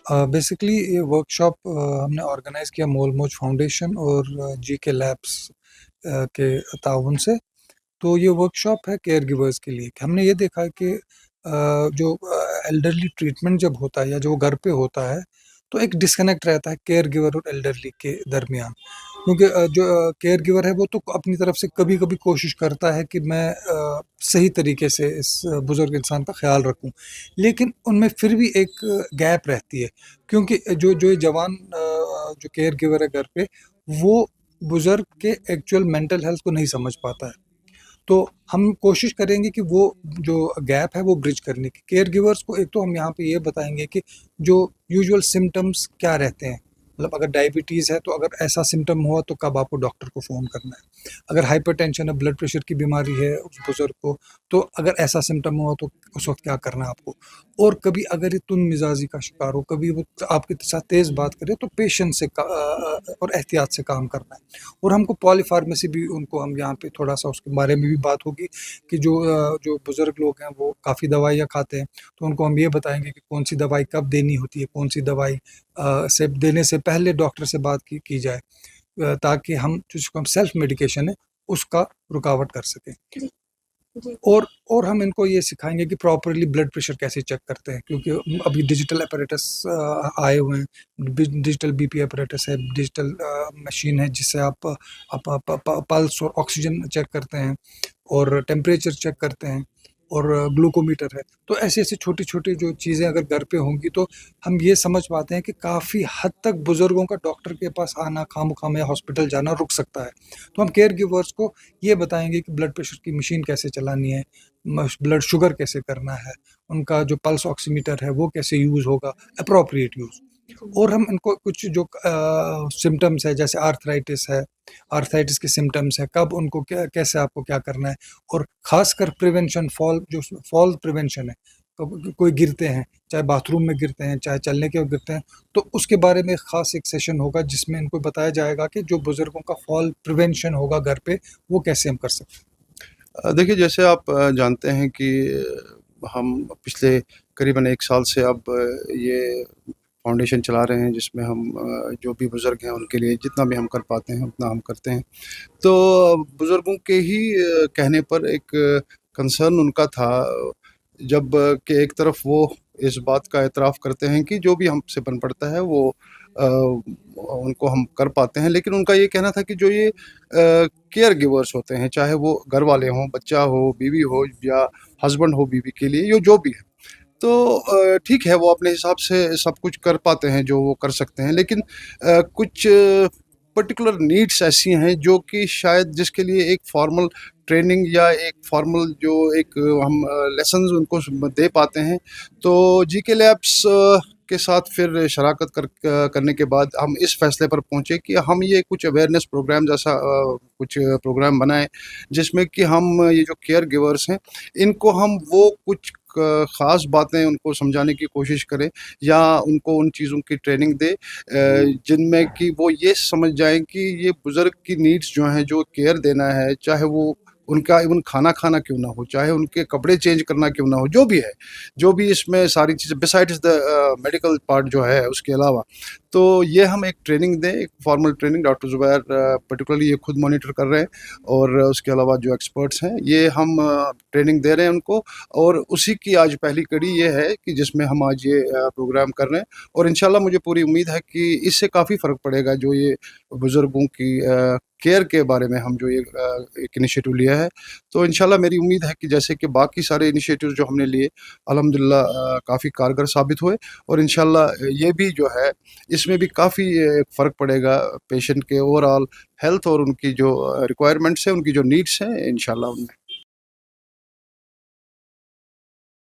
Basically ये workshop हमने organise किया मोलमोज फाउंडेशन और जीके लैब्स के ताउन से। तो ये वर्कशॉप है केयर गिवर्स के लिए। हमने ये देखा है कि जो एल्डरली ट्रीटमेंट जब होता है या जो घर पे होता है, तो एक डिस्कनेक्ट रहता है केयर गिवर और एल्डरली के दरमियान। क्योंकि जो केयर गिवर है वो तो अपनी तरफ से कभी-कभी कोशिश करता है कि मैं सही तरीके से इस बुज़ुर्ग इंसान का ख़्याल रखूँ। लेकिन उनमें फिर भी एक गैप रहती है, क्योंकि जो जो ये जवान जो केयर गिवर है घर पे, वो बुज़ुर्ग के एक्चुअल मेंटल हेल्थ को नहीं समझ पाता है। तो हम कोशिश करेंगे कि वो जो गैप है वो ब्रिज करने की। केयर गिवर्स को एक तो हम यहाँ पे ये बताएँगे कि जो यूजुअल सिम्पटम्स क्या रहते हैं। मतलब अगर डायबिटीज़ है तो अगर ऐसा सिम्पटम हुआ तो कब आपको डॉक्टर को फ़ोन करना है। अगर हाइपरटेंशन है, ब्लड प्रेशर की बीमारी है उस बुज़ुर्ग को, तो अगर ऐसा सिम्पटम हुआ तो उस वक़्त क्या करना है आपको। और कभी अगर ये तुन मिज़ाजी का शिकार हो, कभी वो आपके साथ तेज़ बात करे तो पेशेंस से और एहतियात से काम करना है। और हमको पॉलीफार्मेसी भी उनको हम यहाँ पे थोड़ा-सा उसके बारे में भी बात होगी कि जो बुज़ुर्ग लोग हैं वो काफ़ी दवाइयाँ खाते हैं, तो उनको हम ये बताएँगे कि कौन-सी दवाई कब देनी होती है, कौन-सी दवाई से देने से पहले डॉक्टर से बात की जाए, ताकि हम जिसको हम सेल्फ मेडिकेशन है, उसका रुकावट कर सकें। जी, जी। और हम इनको ये सिखाएँगे कि प्रॉपर्ली ब्लड प्रेशर कैसे चेक करते हैं, क्योंकि अभी डिजिटल apparatus आए हुए हैं। डिजिटल बीपी apparatus है, डिजिटल मशीन है जिससे आप पल्स और ऑक्सीजन चेक करते हैं और टेम्परेचर चेक करते हैं और ग्लूकोमीटर है। तो ऐसे-ऐसे छोटी-छोटी जो चीज़ें अगर घर पे होंगी तो हम ये समझ पाते हैं कि काफ़ी हद तक बुज़ुर्गों का डॉक्टर के पास आना, खामख़ाम या हॉस्पिटल जाना रुक सकता है। तो हम केयर गिवर्स को ये बताएँगे कि ब्लड प्रेशर की मशीन कैसे चलानी है, ब्लड शुगर कैसे करना है, उनका जो पल्स ऑक्सीमीटर है वो कैसे यूज़ होगा, एप्रोप्रिएट यूज़। और हम इनको कुछ जो सिम्पटम्स है जैसे आर्थराइटिस के सिम्पटम्स है, कब उनको क्या कैसे आपको क्या करना है, और ख़ासकर प्रिवेंशन फॉल प्रिवेंशन है। कोई गिरते हैं, चाहे बाथरूम में गिरते हैं, चाहे चलने के वक़्त गिरते हैं, तो उसके बारे में ख़ास एक सेशन होगा जिसमें इनको बताया जाएगा कि जो बुज़ुर्गों का फॉल प्रिवेंशन होगा घर पे, वो कैसे हम कर सकते हैं। देखिए, जैसे आप जानते हैं कि हम पिछले करीबन 1 साल से अब ये फाउंडेशन चला रहे हैं, जिसमें हम जो भी बुज़ुर्ग हैं उनके लिए जितना भी हम कर पाते हैं उतना हम करते हैं। तो बुज़ुर्गों के ही कहने पर एक कंसर्न उनका था, जब कि एक तरफ वो इस बात का एतराफ़ करते हैं कि जो भी हमसे बन पड़ता है वो उनको हम कर पाते हैं, लेकिन उनका ये कहना था कि जो ये केयर गिवर्स होते हैं, चाहे वो घर वाले हों, बच्चा हो, बीवी हो या हस्बैंड हो बीवी के लिए, ये जो भी है, तो ठीक है, वो अपने हिसाब से सब कुछ कर पाते हैं जो वो कर सकते हैं, लेकिन कुछ पर्टिकुलर नीड्स ऐसी हैं जो कि शायद जिसके लिए एक फॉर्मल ट्रेनिंग या एक फॉर्मल जो एक हम लेसन्स उनको दे पाते हैं। तो जीके लैब्स के साथ फिर शराकत करने के बाद हम इस फैसले पर पहुँचे कि हम ये कुछ अवेयरनेस प्रोग्राम जैसा कुछ प्रोग्राम बनाएँ, जिसमें कि हम ये जो केयर गिवर्स हैं, इनको हम वो कुछ ख़ास बातें उनको समझाने की कोशिश करें या उनको उन चीज़ों की ट्रेनिंग दें जिनमें कि वो ये समझ जाएँ कि ये बुज़ुर्ग की नीड्स जो हैं, जो केयर देना है, चाहे वो उनका इवन खाना खाना क्यों ना हो, चाहे उनके कपड़े चेंज करना क्यों ना हो, जो भी है, जो भी इसमें सारी चीज़ें बिसाइड्स द मेडिकल पार्ट जो है उसके अलावा। तो ये हम एक ट्रेनिंग दें, एक formal training, doctor Zubair particularly ये खुद मॉनिटर कर रहे हैं और उसके अलावा जो एक्सपर्ट्स हैं, ये हम ट्रेनिंग दे रहे हैं उनको, और उसी की आज पहली कड़ी ये है कि जिसमें हम आज ये प्रोग्राम कर रहे हैं, और इंशाल्लाह मुझे पूरी उम्मीद है कि इससे काफ़ी फ़र्क पड़ेगा, जो ये बुज़ुर्गों की केयर के बारे में हम जो ये एक इनिशिएटिव लिया है। तो इंशाल्लाह मेरी उम्मीद है कि जैसे कि बाकी सारे इनिशिएटिव्स जो हमने लिए, अल्हम्दुलिल्लाह काफ़ी कारगर साबित हुए, और इंशाल्लाह ये भी जो है इसमें भी काफ़ी फ़र्क पड़ेगा पेशेंट के ओवरऑल हेल्थ और उनकी जो रिक्वायरमेंट्स हैं, उनकी जो नीड्स हैं, इंशाल्लाह उनमें।